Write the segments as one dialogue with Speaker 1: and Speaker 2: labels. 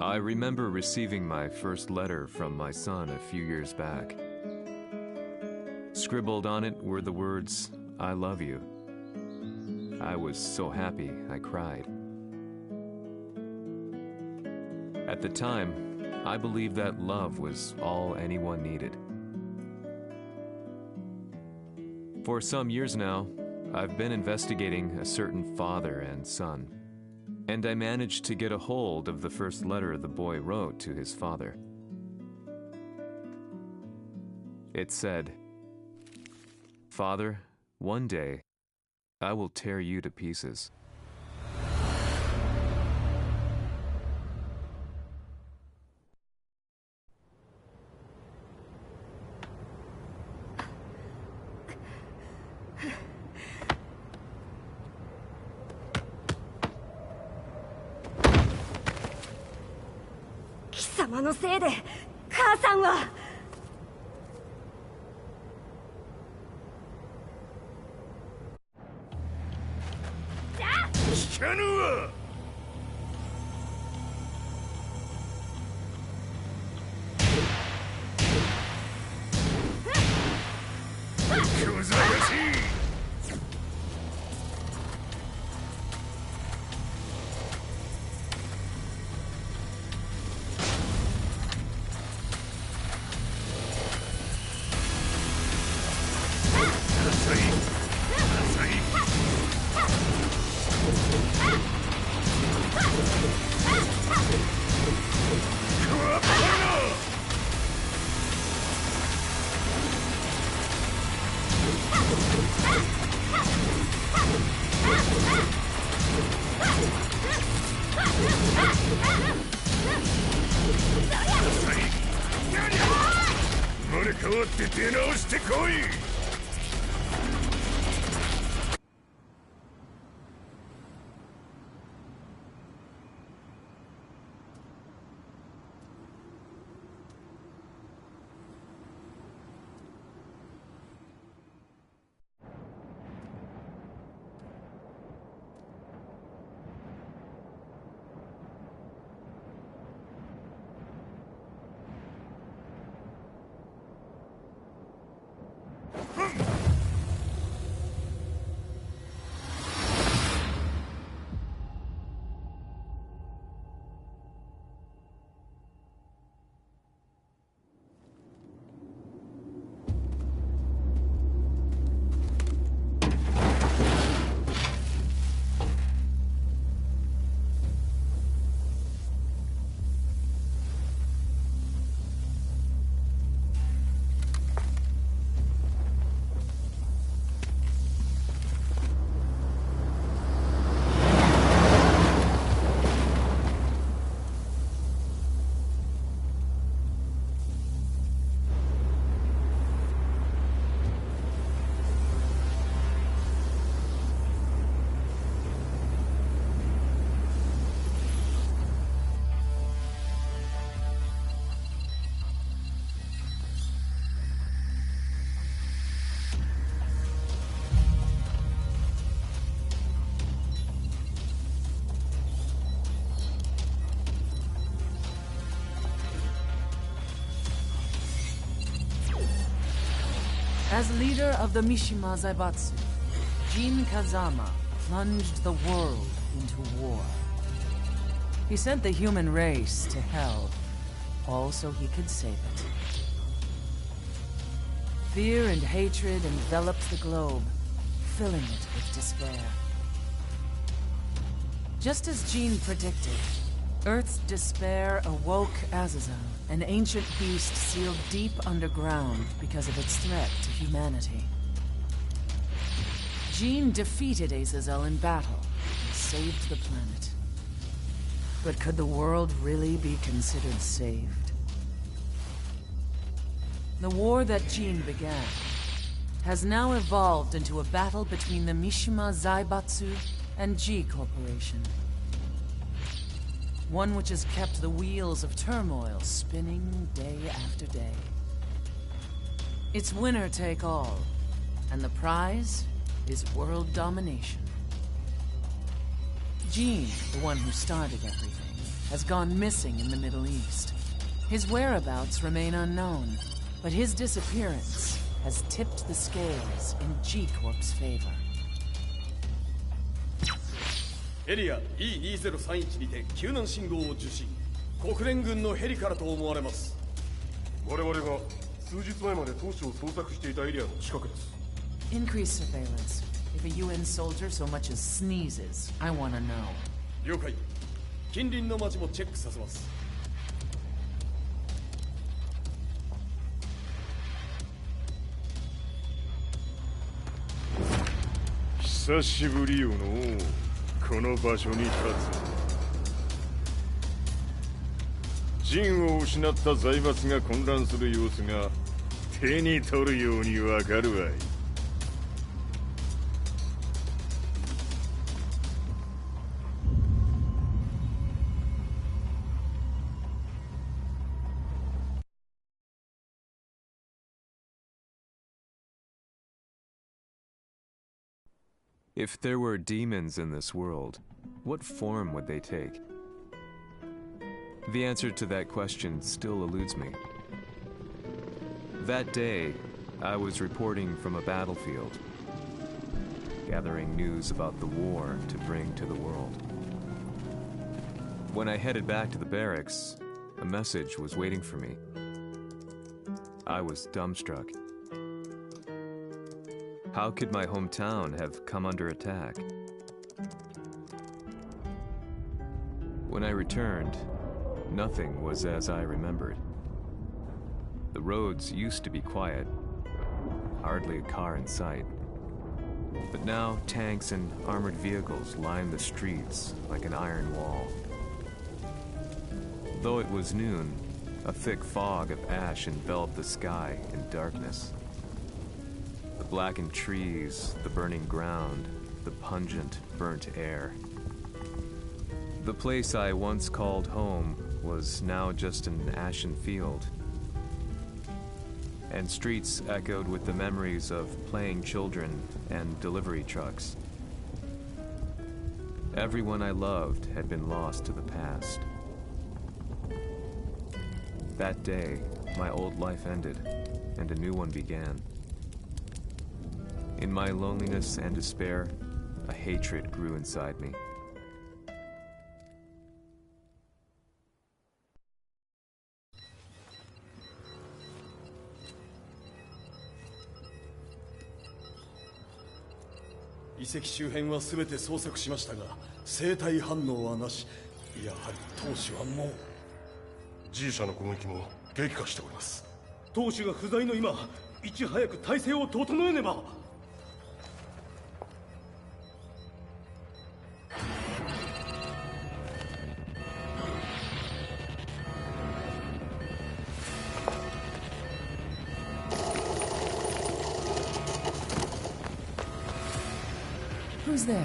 Speaker 1: I remember receiving my first letter from my son a few years back. Scribbled on it were the words, "I love you." I was so happy I cried. At the time, I believed that love was all anyone needed. For some years now, I've been investigating a certain father and son, and I managed to get a hold of the first letter the boy wrote to his father. It said, "Father, one day, I will tear you to pieces."
Speaker 2: "様のせいで母さんは..."
Speaker 3: As leader of the Mishima Zaibatsu, Jin Kazama plunged the world into war. He sent the human race to hell, all so he could save it. Fear and hatred enveloped the globe, filling it with despair. Just as Jin predicted, Earth's despair awoke Azazel, an ancient beast sealed deep underground because of its threat to humanity. Jin defeated Azazel in battle and saved the planet. But could the world really be considered saved? The war that Jin began has now evolved into a battle between the Mishima Zaibatsu and G Corporation. One which has kept the wheels of turmoil spinning day after day. It's winner take all, and the prize is world domination. Jin, the one who started everything, has gone missing in the Middle East. His whereabouts remain unknown, but his disappearance has tipped the scales in G-Corp's favor.
Speaker 4: エリア E2031 にて救難信号を受信。国連軍のヘリからと思われます。
Speaker 5: 我々が数日前まで当初を捜索していたエリアの近くです。
Speaker 3: Increase surveillance. If a UN soldier so much as sneezes, I want to know.
Speaker 4: 了解。近隣の町もチェックさせます。
Speaker 5: 久しぶりよのこの場所に立つ。陣を失った財閥が混乱する様子が手に取るようにわかるわい。
Speaker 1: If there were demons in this world, what form would they take? The answer to that question still eludes me. That day, I was reporting from a battlefield, gathering news about the war to bring to the world. When I headed back to the barracks, a message was waiting for me. I was dumbstruck. How could my hometown have come under attack? When I returned, nothing was as I remembered. The roads used to be quiet, hardly a car in sight. But now tanks and armored vehicles line the streets like an iron wall. Though it was noon, a thick fog of ash enveloped the sky in darkness. The blackened trees, the burning ground, the pungent, burnt air. The place I once called home was now just an ashen field. And streets echoed with the memories of playing children and delivery trucks. Everyone I loved had been lost to the past. That day, my old life ended, and a new one began. In my loneliness and despair, a hatred grew inside me.
Speaker 4: 遺跡周辺は全て捜索しましたが、生体反応はなし。やはり当主はもう。
Speaker 5: G 社の攻撃も激化しております。
Speaker 4: 当主が不在の今、いち早く体制を整えねば。
Speaker 3: Who's there?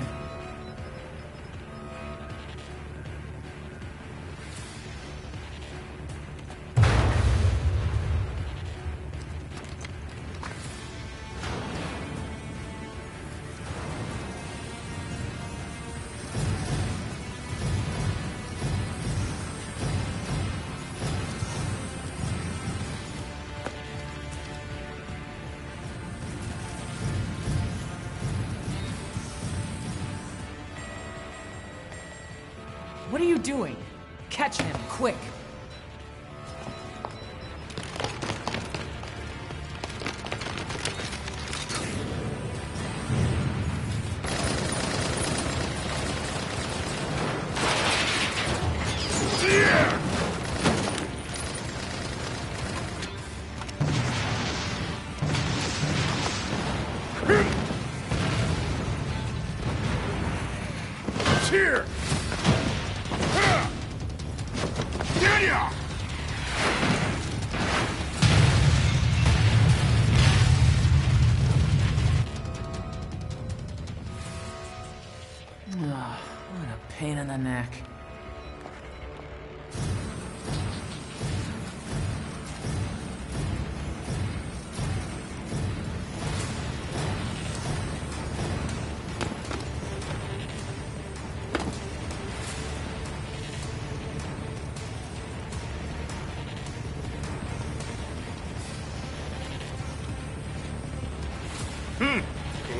Speaker 3: What are you doing? Catch him, quick!
Speaker 5: Here!
Speaker 3: What a pain in the neck.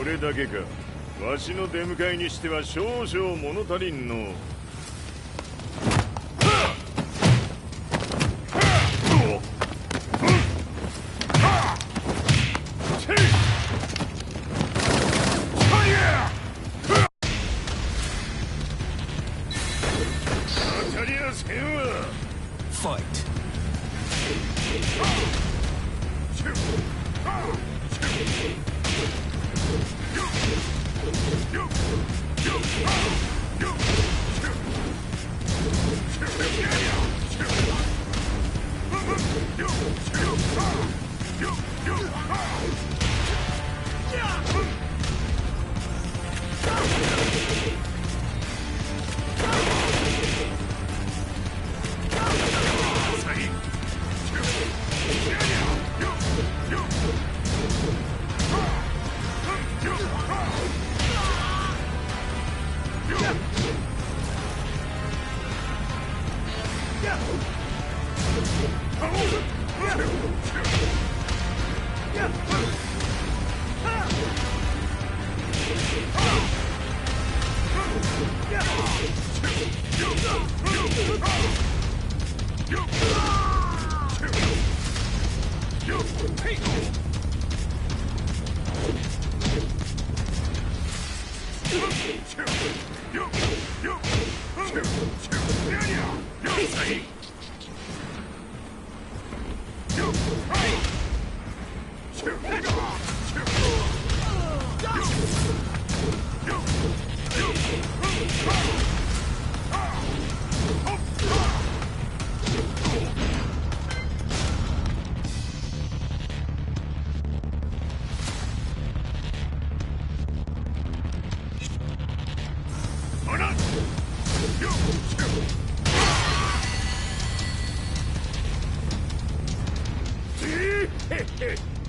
Speaker 5: これだけか。わしの出迎えにしては少々物足りんの。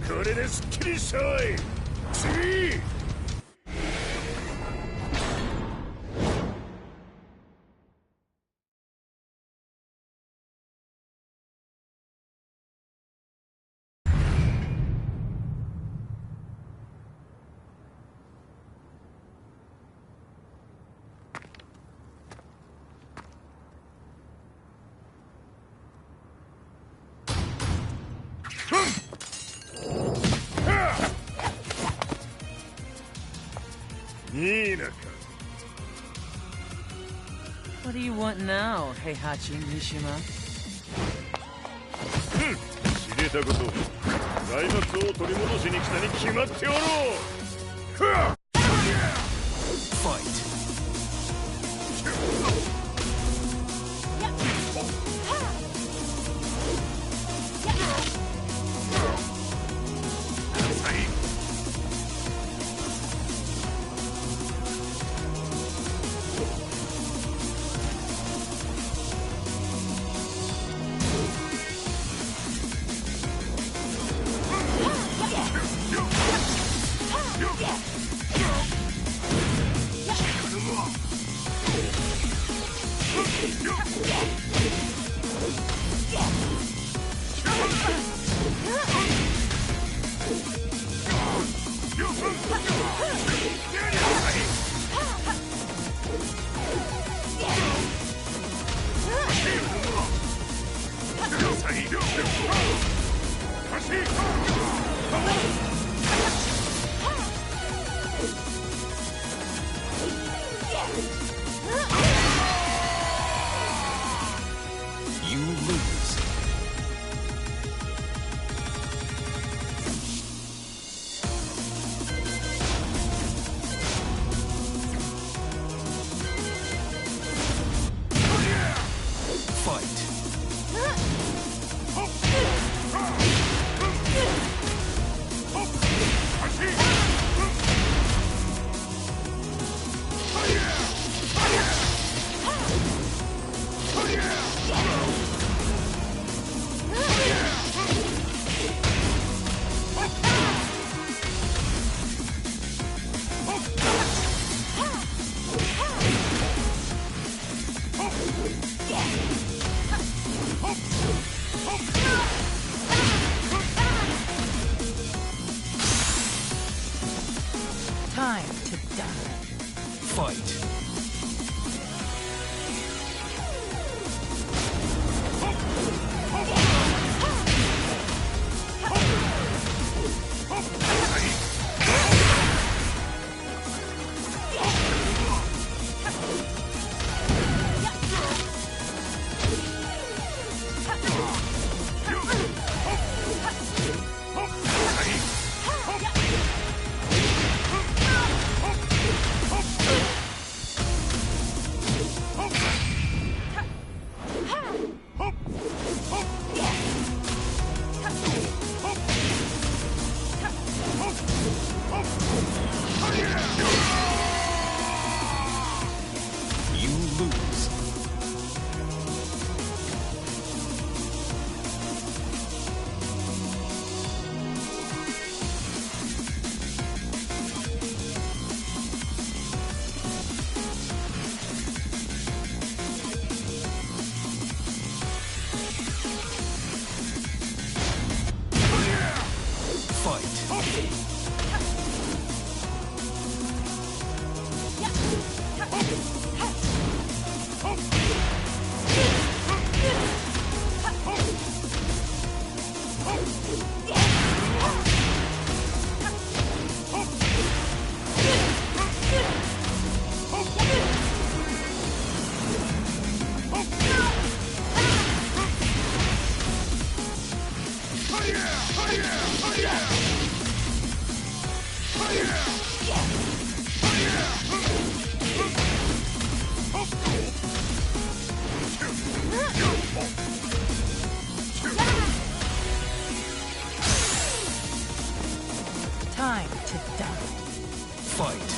Speaker 5: これですっきりしたわい。次。いいなか。
Speaker 3: What do you want now, Heihachi Mishima?
Speaker 5: 知れたこと。財閥を取り戻しに来たに決まっておろう。
Speaker 1: Fight. You lose. Fight.
Speaker 2: Time to die.
Speaker 6: Fight.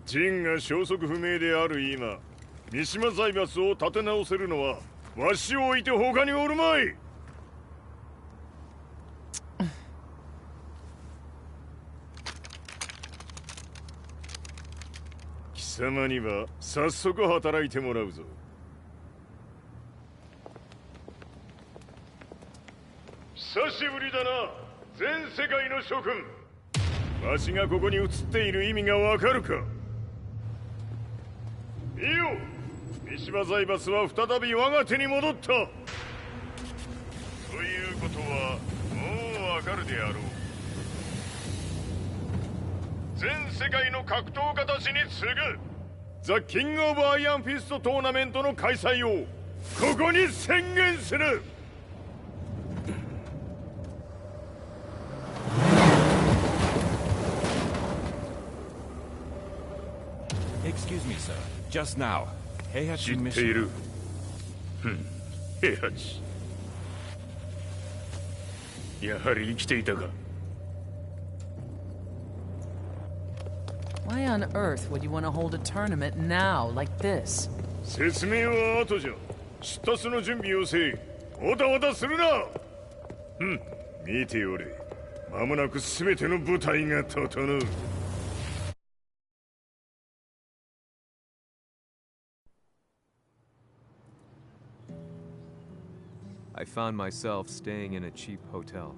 Speaker 5: ジンが消息不明である今、三島財閥を立て直せるのはわしを置いて他におるまい。貴様には早速働いてもらうぞ。久しぶりだな、全世界の諸君。わしがここに映っている意味がわかるか。いいよ、三島財閥は再び我が手に戻った。ということはもうわかるであろう。全世界の格闘家たちに次ぐザ・キング・オブ・アイアンフィストトーナメントの開催をここに宣言する。
Speaker 6: Excuse me, sir. Just now,
Speaker 5: 知っている。平八。やはり生きていたか。
Speaker 3: Why on earth would you want to hold a tournament now, like this?
Speaker 5: 説明は後じゃ。出立の準備をせい。おたおたするな。見ておれ。間もなく全ての部隊が整う。
Speaker 1: I found myself staying in a cheap hotel.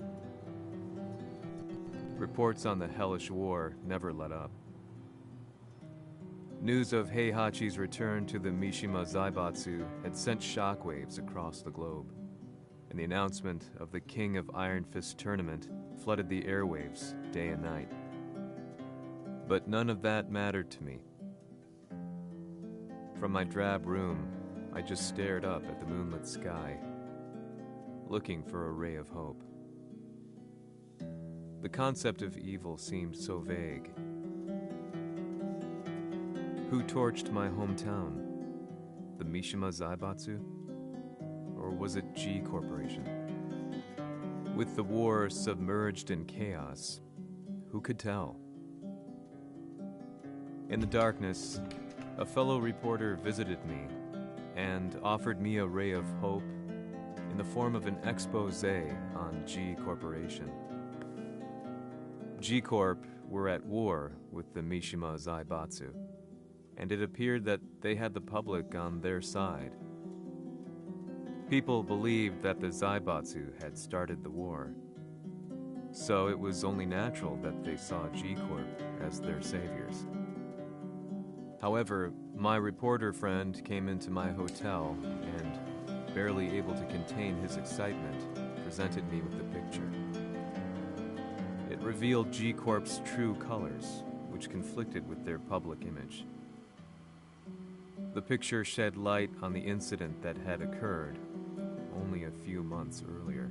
Speaker 1: Reports on the hellish war never let up. News of Heihachi's return to the Mishima Zaibatsu had sent shockwaves across the globe, and the announcement of the King of Iron Fist tournament flooded the airwaves day and night. But none of that mattered to me. From my drab room, I just stared up at the moonlit sky, looking for a ray of hope. The concept of evil seemed so vague. Who torched my hometown? The Mishima Zaibatsu? Or was it G Corporation? With the war submerged in chaos, who could tell? In the darkness, a fellow reporter visited me and offered me a ray of hope in the form of an expose on G Corporation. G Corp were at war with the Mishima Zaibatsu, and it appeared that they had the public on their side. People believed that the Zaibatsu had started the war, so it was only natural that they saw G Corp as their saviors. However, my reporter friend came into my hotel and, barely able to contain his excitement, presented me with the picture. It revealed G Corp's true colors, which conflicted with their public image. The picture shed light on the incident that had occurred only a few months earlier.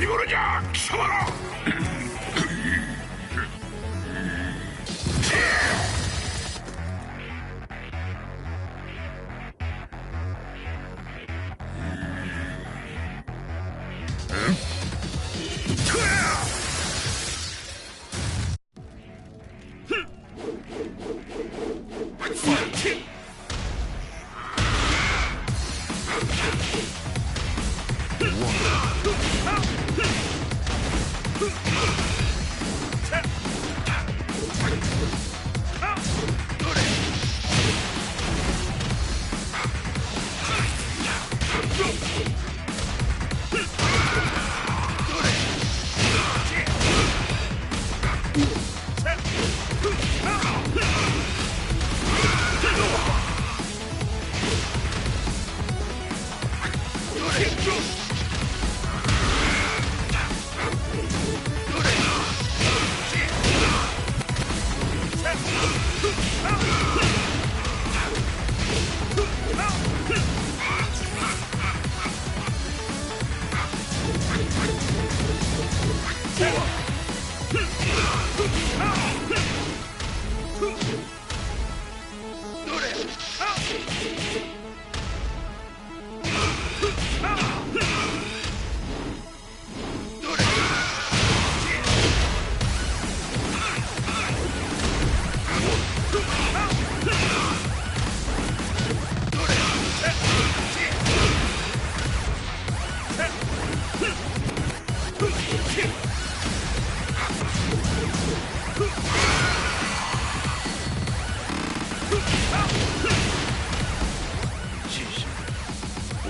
Speaker 5: 何者じゃ貴様ら。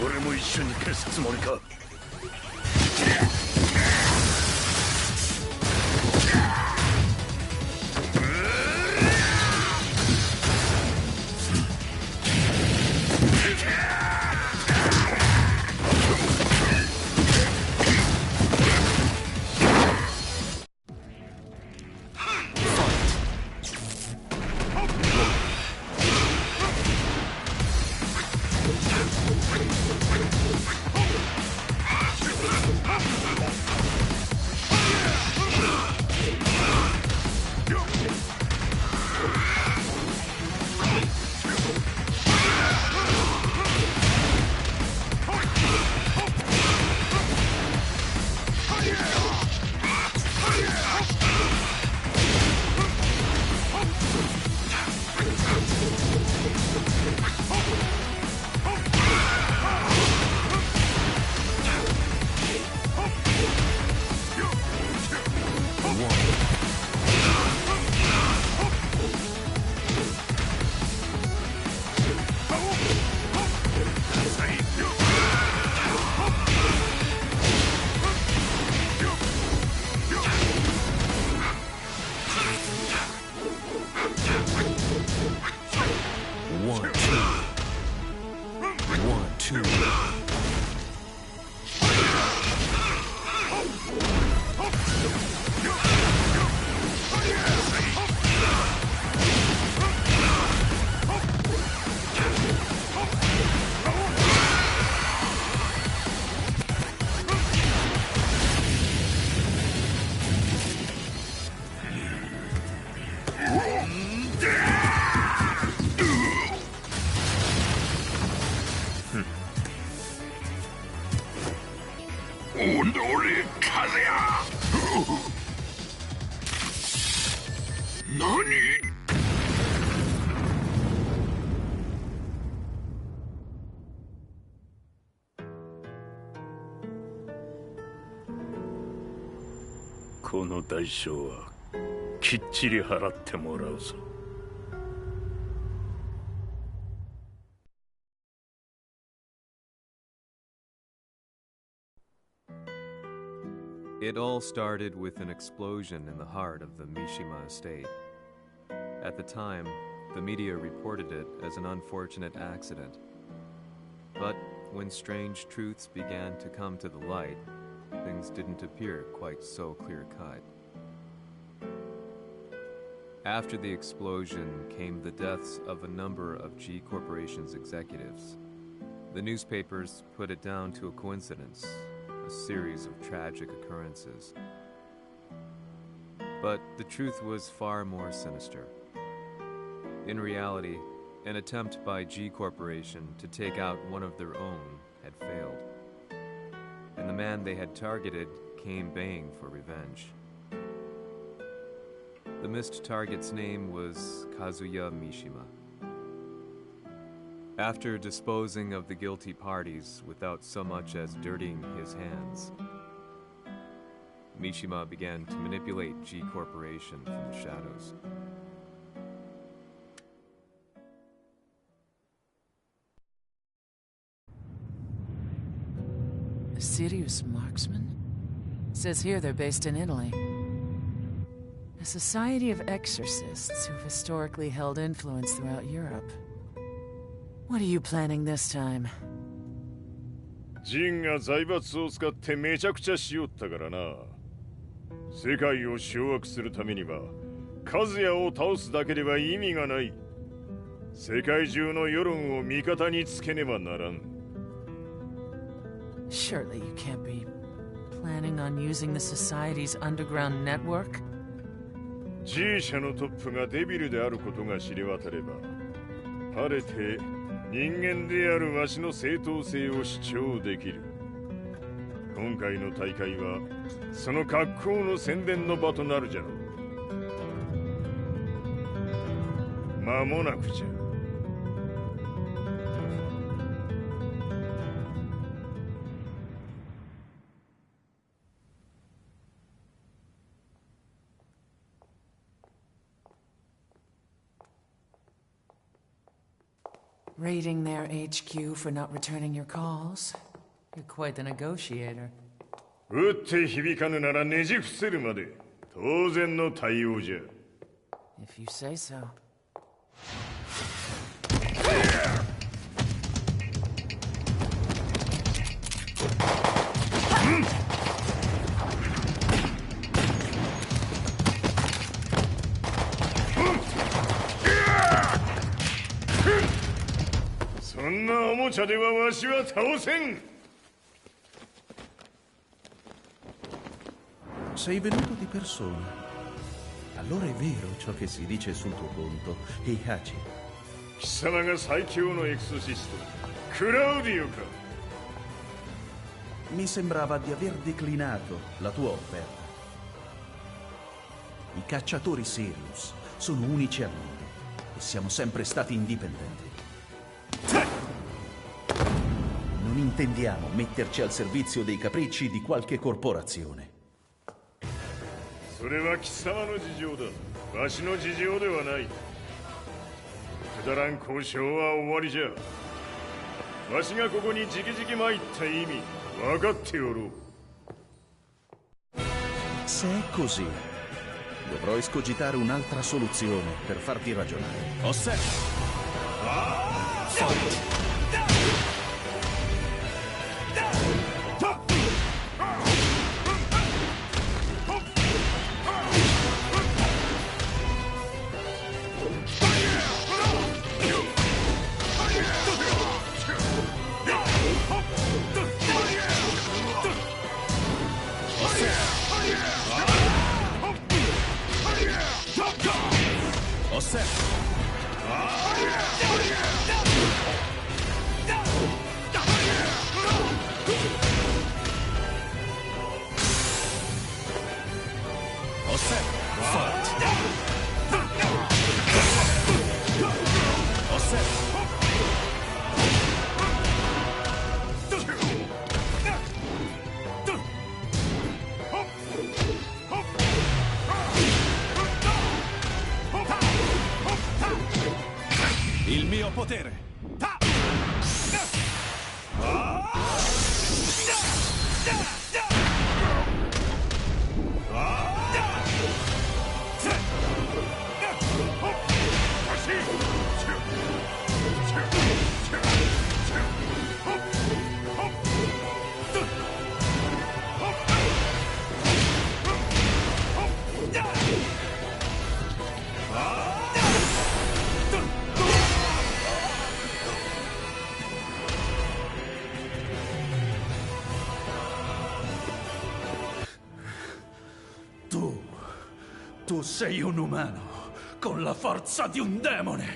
Speaker 5: 俺も一緒に消すつもりか。この代償はきっちり払ってもらうぞ。
Speaker 1: It all started with an explosion in the heart of the Mishima estate. At the time, the media reported it as an unfortunate accident. But when strange truths began to come to the light, things didn't appear quite so clear-cut. After the explosion came the deaths of a number of G Corporation's executives. The newspapers put it down to a coincidence, a series of tragic occurrences. But the truth was far more sinister. In reality, an attempt by G Corporation to take out one of their own had failed, and the man they had targeted came baying for revenge. The missed target's name was Kazuya Mishima. After disposing of the guilty parties without so much as dirtying his hands, Mishima began to manipulate G Corporation from the shadows.
Speaker 3: A serious marksman? Says here they're based in Italy. A society of exorcists who've historically held influence throughout Europe. What are you planning this time?
Speaker 5: ジンが財閥を使ってめちゃくちゃしよったからな。世界を掌握するためにはカズヤを倒すだけでは意味がない。世界中の世論を味方につけねばならん。
Speaker 3: Surely you can't be planning on using the society's underground network?
Speaker 5: G 社のトップがデビルであることが知れ渡れば、晴れて人間であるわしの正当性を主張できる。今回の大会はその格好の宣伝の場となるじゃろう。間もなくじゃ。
Speaker 3: Raiding their HQ for not returning your calls? You're quite the negotiator.
Speaker 5: 撃って響かぬならねじ伏せるまで当然の対応じゃ。
Speaker 3: If you say so.
Speaker 7: Sei venuto di persona. Allora è vero ciò che si dice sul tuo conto, Heihachi.
Speaker 5: 貴様が最強のエクソシスト、クラウディオか。
Speaker 7: Mi sembrava di aver declinato la tua offerta. I cacciatori Sirius sono unici al mondo e siamo sempre stati indipendenti. Non intendiamo metterci al servizio dei capricci di qualche corporazione.
Speaker 5: それは貴様の事情だ。わしの事情ではない。くだらん交渉は終わりじゃ。わしがここに直々参った意味分かっておろう。
Speaker 7: Se è così, dovrò escogitare un'altra soluzione per farti ragionare.
Speaker 6: Osserva! Fight! 'Il mio potere!
Speaker 7: Tu sei un umano, con la forza di un demone.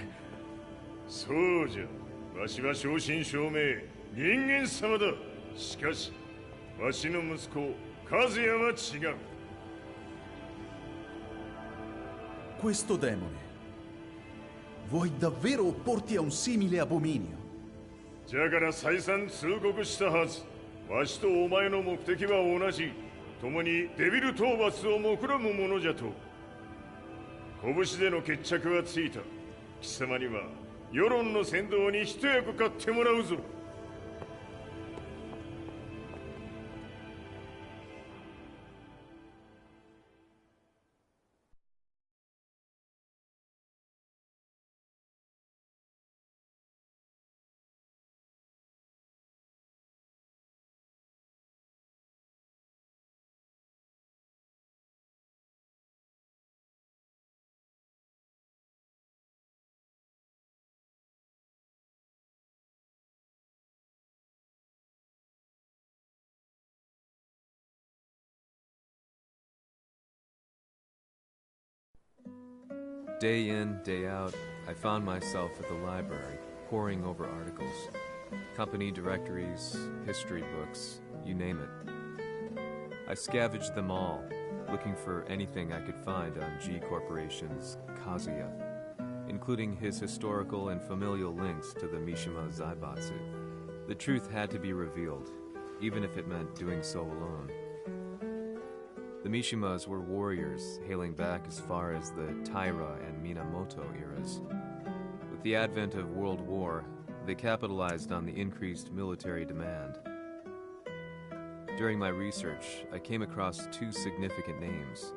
Speaker 5: そうじゃ。わしは正真正銘人間様だ。しかしわしの息子和也は違う。
Speaker 7: Questo demone, vuoi davvero opporti a un simile abominio?
Speaker 5: じゃから再三通告したはず。わしとお前の目的は同じ。共にデビル討伐を目論むものじゃと。拳での決着はついた。貴様には世論の先導に一役買ってもらうぞ。
Speaker 1: Day in, day out, I found myself at the library, poring over articles. Company directories, history books, you name it. I scavenged them all, looking for anything I could find on G Corporation's Kazuya, including his historical and familial links to the Mishima Zaibatsu. The truth had to be revealed, even if it meant doing so alone. The Mishimas were warriors hailing back as far as the Taira and Minamoto eras. With the advent of World War, they capitalized on the increased military demand. During my research, I came across two significant names.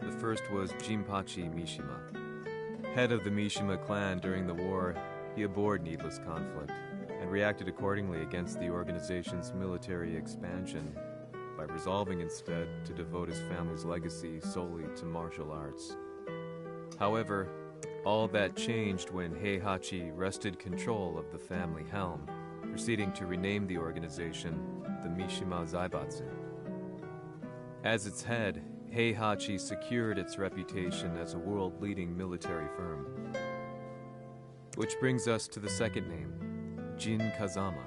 Speaker 1: The first was Jinpachi Mishima. Head of the Mishima clan during the war, he abhorred needless conflict and reacted accordingly against the organization's military expansion by resolving instead to devote his family's legacy solely to martial arts. However, all that changed when Heihachi wrested control of the family helm, proceeding to rename the organization the Mishima Zaibatsu. As its head, Heihachi secured its reputation as a world-leading military firm. Which brings us to the second name, Jin Kazama.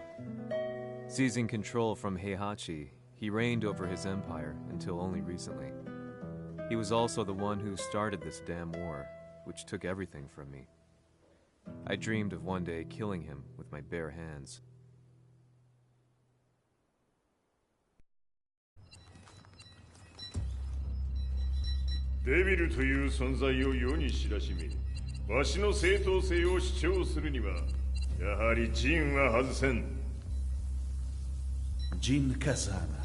Speaker 1: Seizing control from Heihachi, he reigned over his empire until only recently. He was also the one who started this damn war, which took everything from me. I dreamed of one day killing him with my bare hands.
Speaker 5: Devil という存在を世に知らしめ、わしの正当性を主張するには、やはりジンは外せん。
Speaker 7: Jin Kazama.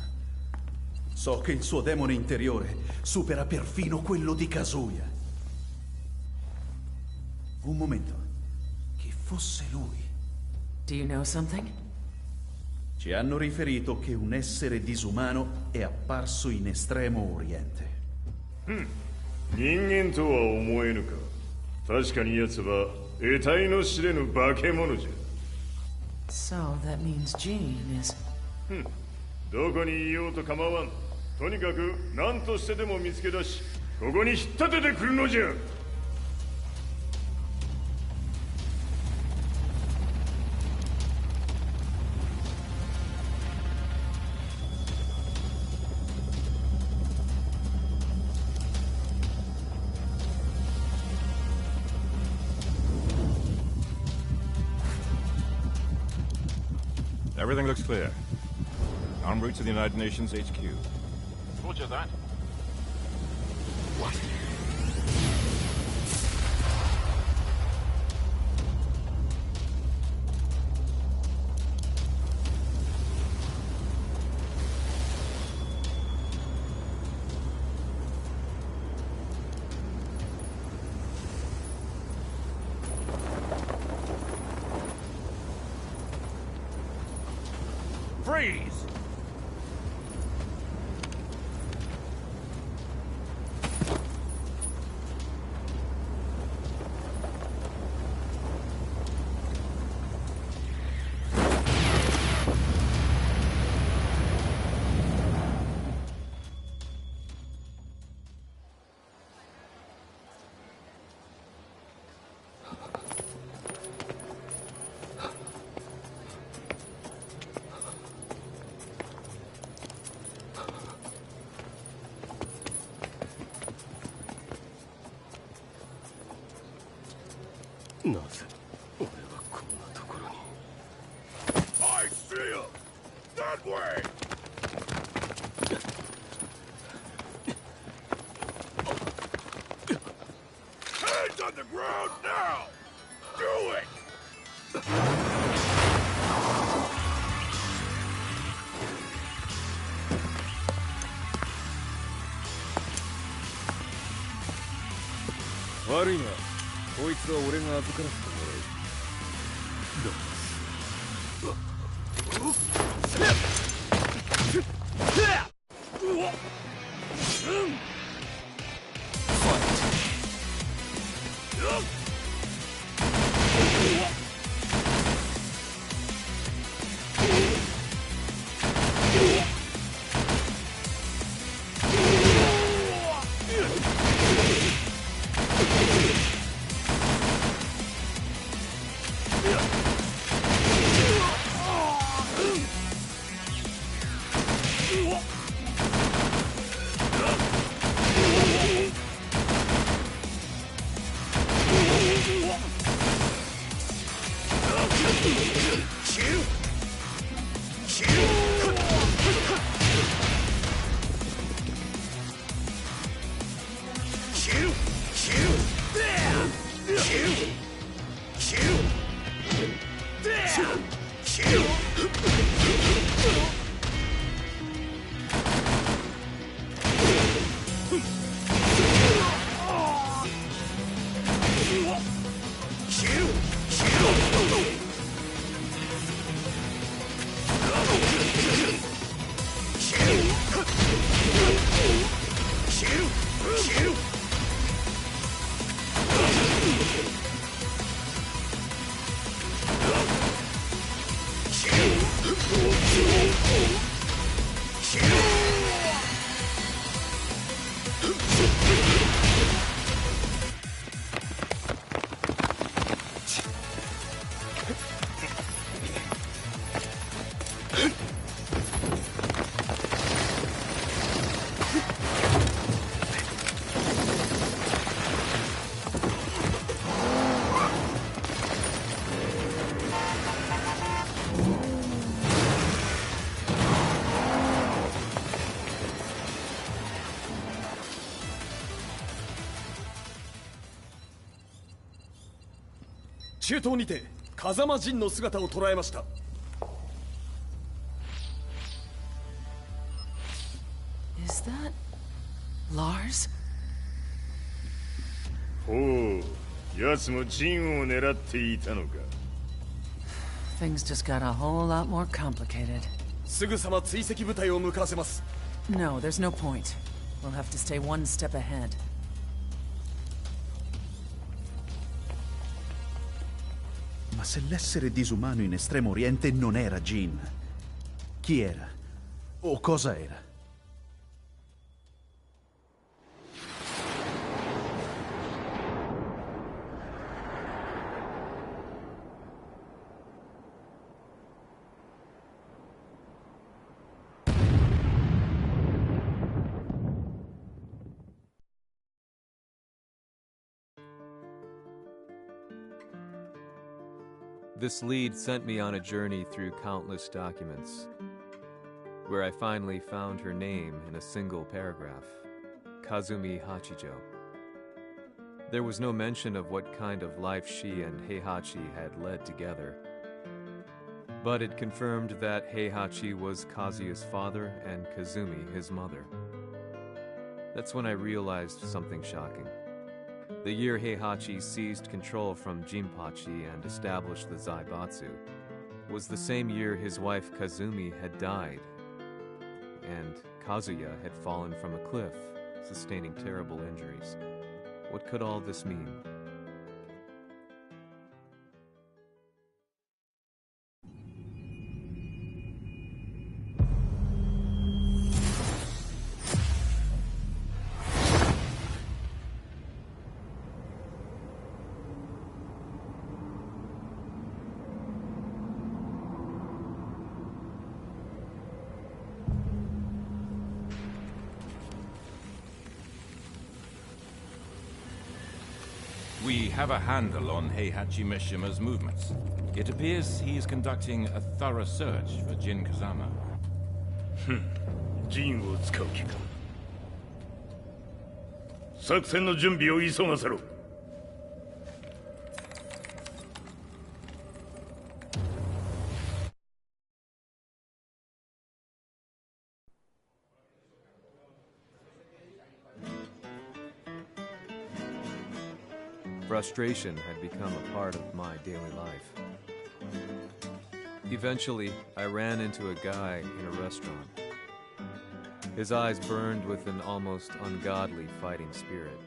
Speaker 7: So che il suo demone interiore supera perfino quello di Kazuya. Un momento. Chi fosse lui?
Speaker 3: Do you know something?
Speaker 7: Ci hanno riferito che un essere disumano è apparso in Estremo Oriente.
Speaker 5: 人間とは思えぬか。確かに奴は得体の知れぬ化け物じゃ。
Speaker 3: So that means Jean is...
Speaker 5: どこにいようと構わん。とにかく何としてでも見つけ出し、ここに引っ立ててくるのじゃ。
Speaker 6: Everything looks clear. En route to the United Nations HQ. Roger that. What? Freeze!
Speaker 4: なぜ俺はこんなところに。
Speaker 5: I see him! That way! Hands on the ground now! Do it!
Speaker 4: 悪いな、こいつは俺が預からせてもらう。中東にて風間陣の姿を捉えました。
Speaker 3: Is that Lars?
Speaker 5: ほう、奴も陣を狙っていたのか。
Speaker 3: Things just got a whole lot more complicated.
Speaker 4: すぐさま追跡部隊を向かわせます。
Speaker 3: No, there's no point. We'll have to stay one step ahead.
Speaker 7: Ma se l'essere disumano in Estremo Oriente non era Jin, chi era? O cosa era?
Speaker 1: This lead sent me on a journey through countless documents, where I finally found her name in a single paragraph, Kazumi Hachijo. There was no mention of what kind of life she and Heihachi had led together, but it confirmed that Heihachi was Kazuya's father and Kazumi his mother. That's when I realized something shocking. The year Heihachi seized control from Jinpachi and established the Zaibatsu was the same year his wife Kazumi had died, and Kazuya had fallen from a cliff, sustaining terrible injuries. What could all this mean?
Speaker 6: We have a handle on Heihachi Mishima's movements. It appears he is conducting a thorough search for Jin Kazama.
Speaker 5: ジンを使う気か。作戦の準備を急がせろ。
Speaker 1: Frustration had become a part of my daily life. Eventually, I ran into a guy in a restaurant. His eyes burned with an almost ungodly fighting spirit.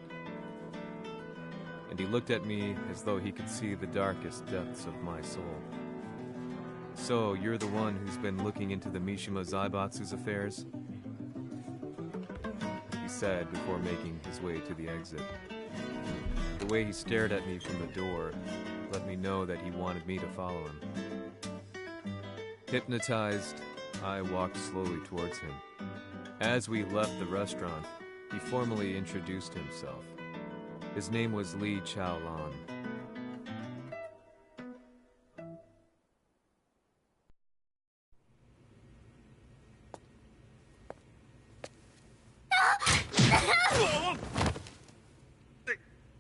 Speaker 1: And he looked at me as though he could see the darkest depths of my soul. So, you're the one who's been looking into the Mishima Zaibatsu's affairs? He said before making his way to the exit. The way he stared at me from the door let me know that he wanted me to follow him. Hypnotized, I walked slowly towards him. As we left the restaurant, he formally introduced himself. His name was Li Chaolan.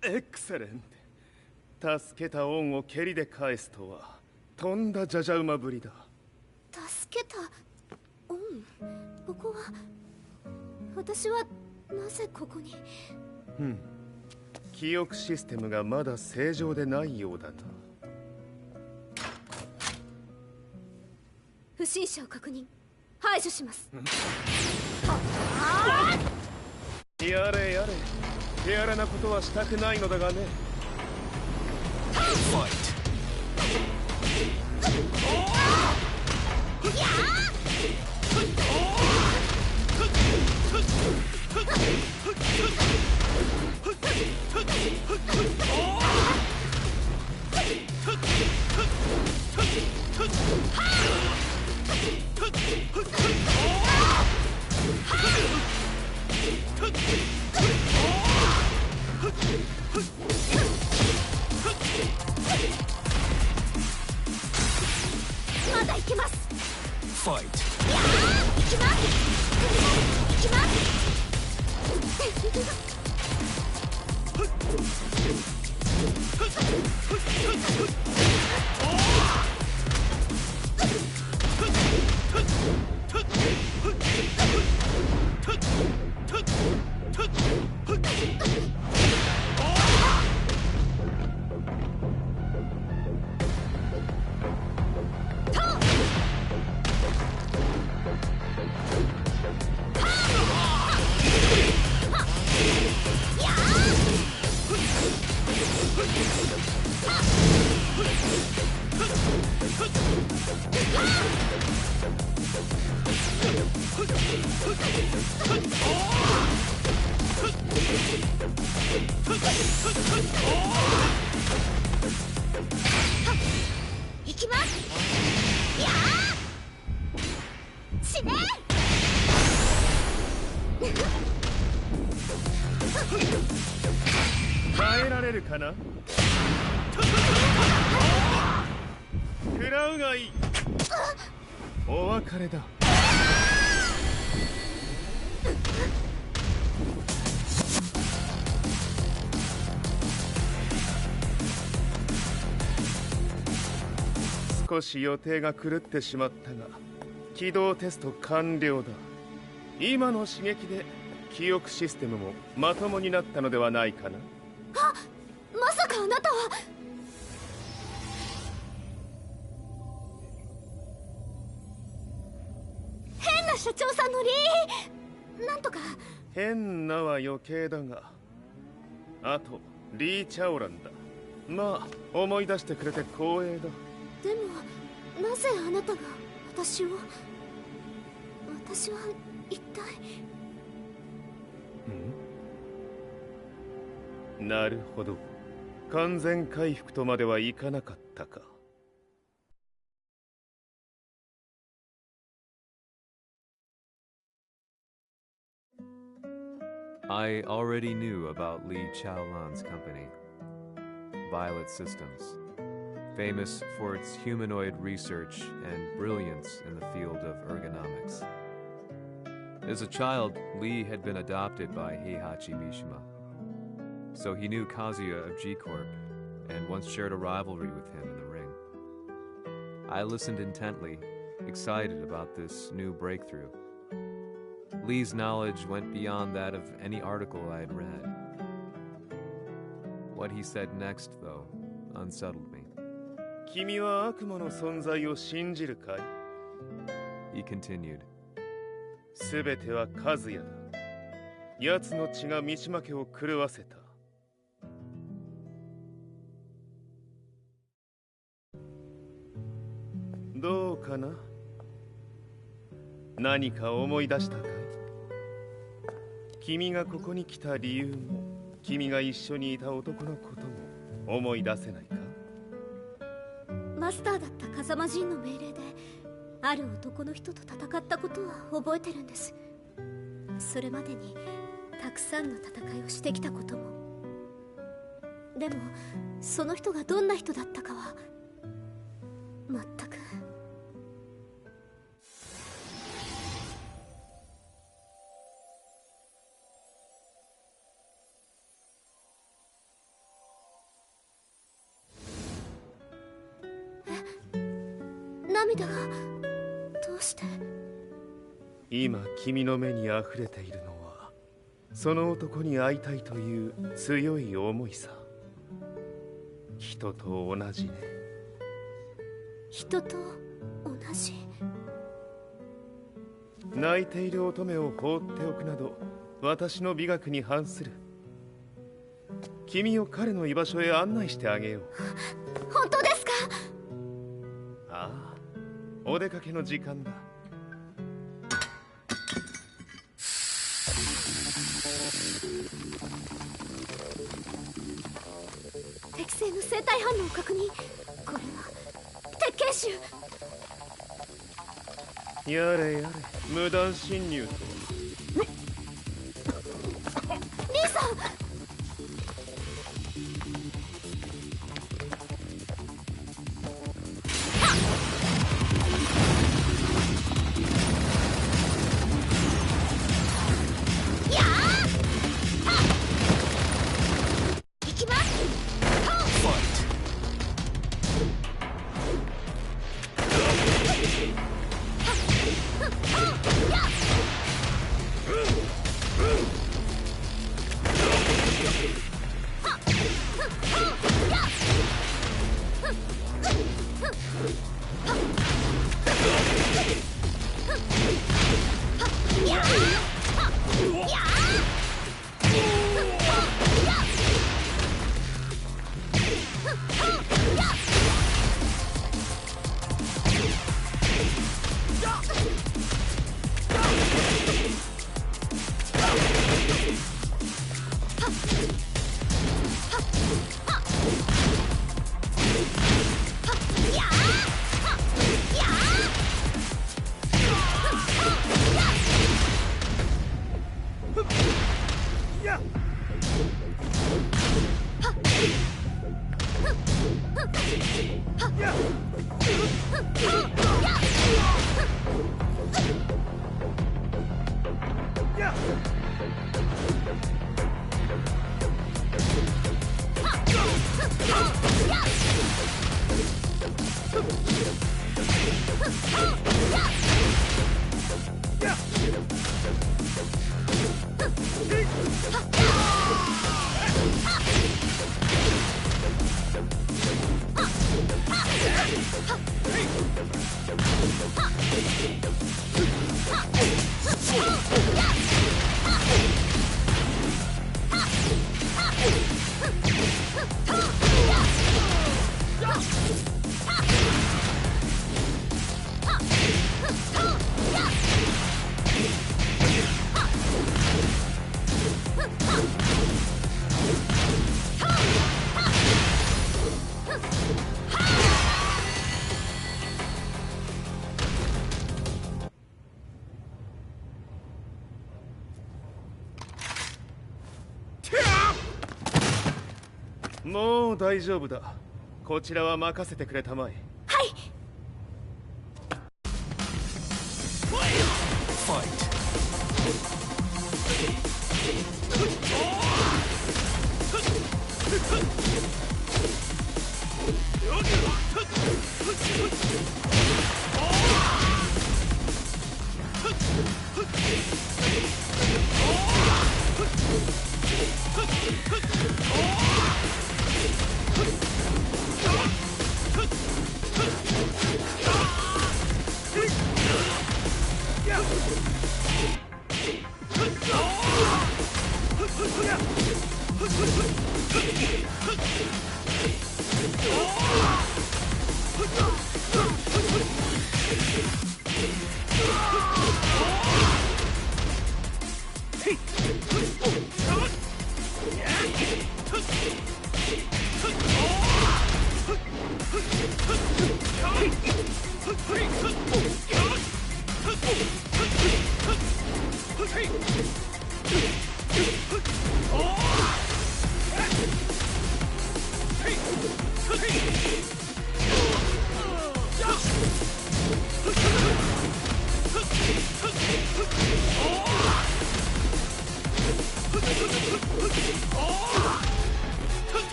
Speaker 4: Excellent. 助けた恩を蹴りで返すとはとんだじゃじゃ馬ぶりだ。
Speaker 2: 助けた恩。ここは私はなぜここに。
Speaker 4: 記憶システムがまだ正常でないようだな。
Speaker 2: 不審者を確認。排除します。
Speaker 4: やれやれ。手荒なことはしたくないのだがね。
Speaker 2: まだ行けます。
Speaker 1: Fight!
Speaker 2: 行きます。行きます。行きます。いやー死ね。
Speaker 4: 耐えられるかな。食らうがいい。お別れだ。少し予定が狂ってしまったが起動テスト完了だ。今の刺激で記憶システムもまともになったのではないかな。
Speaker 2: あ、まさかあなたは。変な社長さんのなんとか。
Speaker 4: 変なは余計だが、あとリー・チャオランだ。まあ思い出してくれて光栄だ。
Speaker 2: でもなぜあなたが私は一体。
Speaker 4: なるほど。完全回復とまではいかなかったか。
Speaker 1: I already knew about Li Chaolan's company. Violet Systems, famous for its humanoid research and brilliance in the field of ergonomics. As a child, Lee had been adopted by Heihachi Mishima, so he knew Kazuya of G-Corp and once shared a rivalry with him in the ring. I listened intently, excited about this new breakthrough. Lee's knowledge went beyond that of any article I had read. What he said next, though, unsettled me.
Speaker 4: 君は悪魔の存在を信じるかい?
Speaker 1: He continued.
Speaker 4: すべては和也だ。奴の血が三島家を狂わせた。どうかな? 何か思い出したかい? 君がここに来た理由も、君が一緒にいた男のことも思い出せないか?
Speaker 2: マスターだった風間陣の命令である男の人と戦ったことは覚えてるんです。それまでにたくさんの戦いをしてきたことも。でもその人がどんな人だったかは全く。涙がどうして？
Speaker 4: 今君の目に溢れているのはその男に会いたいという強い思いさ。人と同じね。
Speaker 2: 人と同じ？
Speaker 4: 泣いている乙女を放っておくなど私の美学に反する。君を彼の居場所へ案内してあげよう。
Speaker 2: 本当ですか？
Speaker 4: ああ、お出かけの時間だ。
Speaker 2: 適正の生体反応を確認。これは鉄拳臭。
Speaker 4: やれやれ、無断侵入と。
Speaker 2: 兄さん。
Speaker 4: もう大丈夫だ。こちらは任せてくれたまえ。
Speaker 2: はい。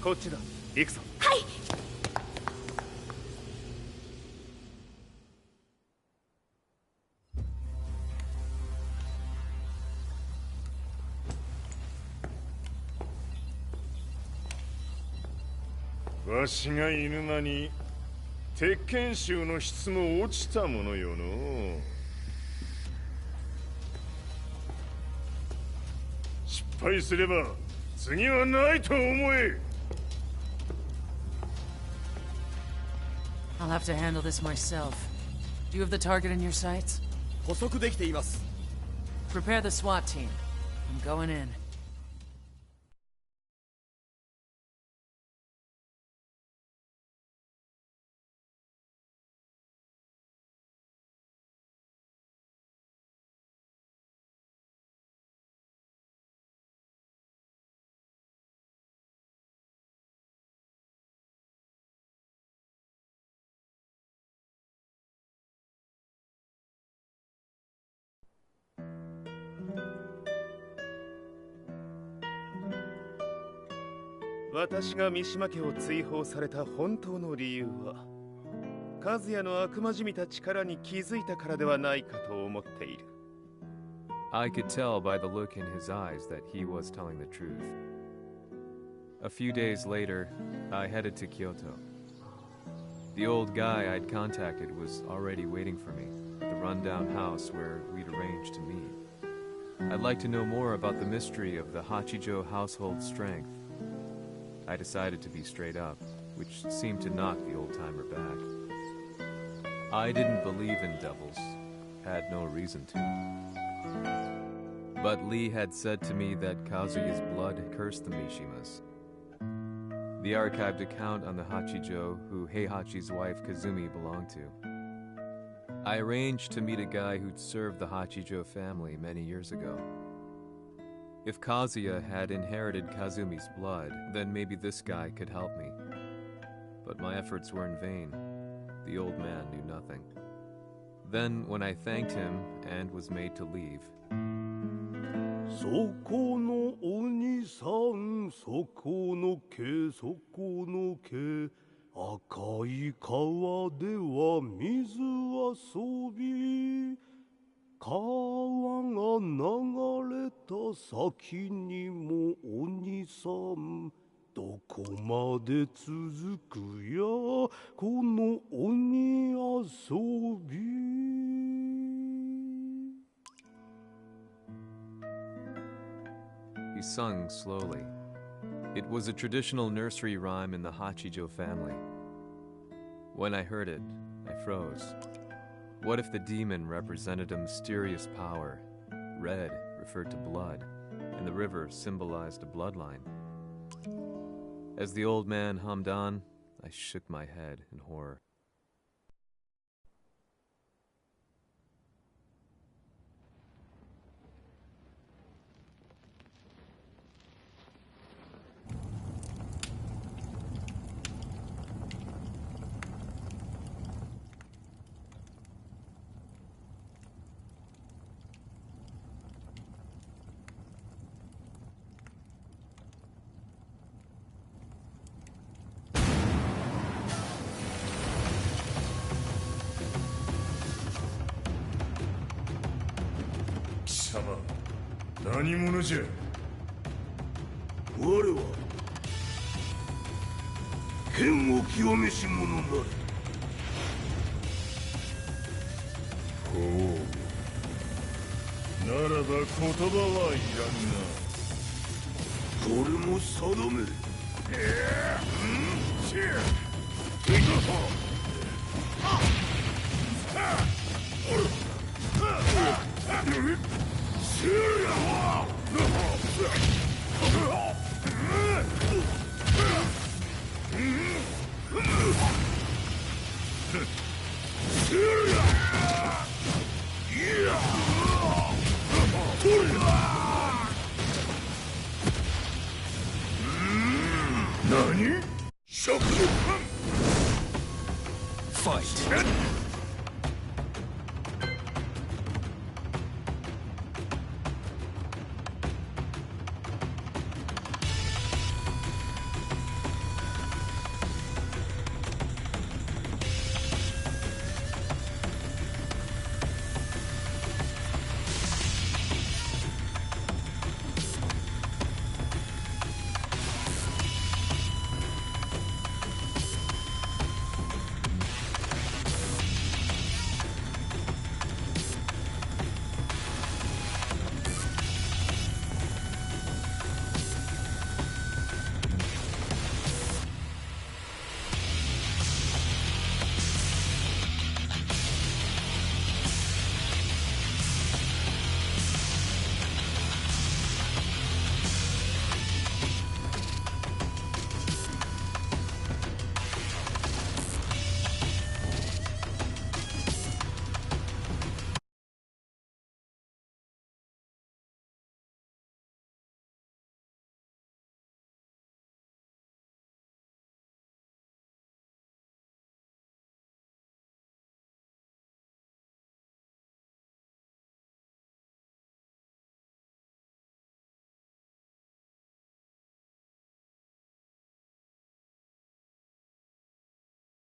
Speaker 4: こっちだ。行くぞ。
Speaker 2: はい。
Speaker 5: わしが犬間に鉄拳衆の質も落ちたものよの。失敗すれば次はないと思え。
Speaker 3: I'll have to handle this myself. Do you have the target in your sights?
Speaker 8: 捕捉できています。
Speaker 3: Prepare the SWAT team. I'm going in.
Speaker 4: 「私が三島家を追放された本当の理由は、和也の悪魔じみた力に気づいたからではないかと思っている。
Speaker 1: I could tell by the look in his eyes that he was telling the truth. A few days later, I headed to Kyoto. The old guy I'd contacted was already waiting for me at the rundown house where we'd arranged to meet. I'd like to know more about the mystery of the Hachijo household strength. I decided to be straight up, which seemed to knock the old-timer back. I didn't believe in devils, had no reason to. But Lee had said to me that Kazuya's blood cursed the Mishimas. The archived account on the Hachijo who Heihachi's wife Kazumi belonged to. I arranged to meet a guy who'd served the Hachijo family many years ago. If Kazuya had inherited Kazumi's blood, then maybe this guy could help me. But my efforts were in vain. The old man knew nothing. Then, when I thanked him and was made to leave,
Speaker 9: そこの鬼さん、そこの毛、そこの毛、赤い川では水遊び、川が流れた先にも鬼さん、どこまで続くやこの鬼遊び。
Speaker 1: he sung slowly. It was a traditional nursery rhyme in the Hachijo family. When I heard it, I froze. What if the demon represented a mysterious power? Red referred to blood, and the river symbolized a bloodline. As the old man hummed on, I shook my head in horror.
Speaker 5: 様、何者じゃ。
Speaker 9: 我は剣を極めし者なり。
Speaker 5: ほう、ならば言葉はいらんな。
Speaker 9: これも定め。